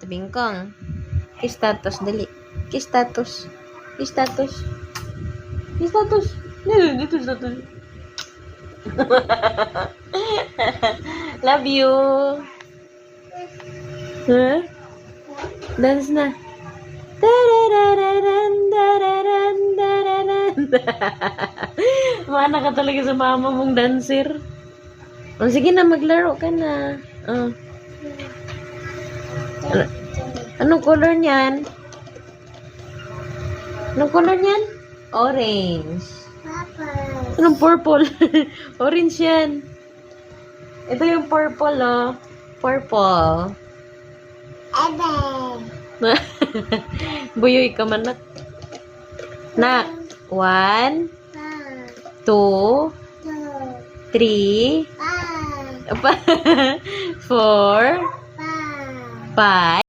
Bingkong. Kistatos, dali. Kistatos. Kistatos. Kistatos. Dito, status. Love you. Huh? Dance na. Mana ka talaga sa mama mong dancer. Oh, sige na, maglaro ka na. Oh. Anong color niyan? Anong color niyan? Orange. Papa. Anong purple? Orange yan. Ito yung purple, oh. Purple. Ebe. Buyoy ka man, nak. Nak. 1, 2, 2. 3, 4, 5. 5.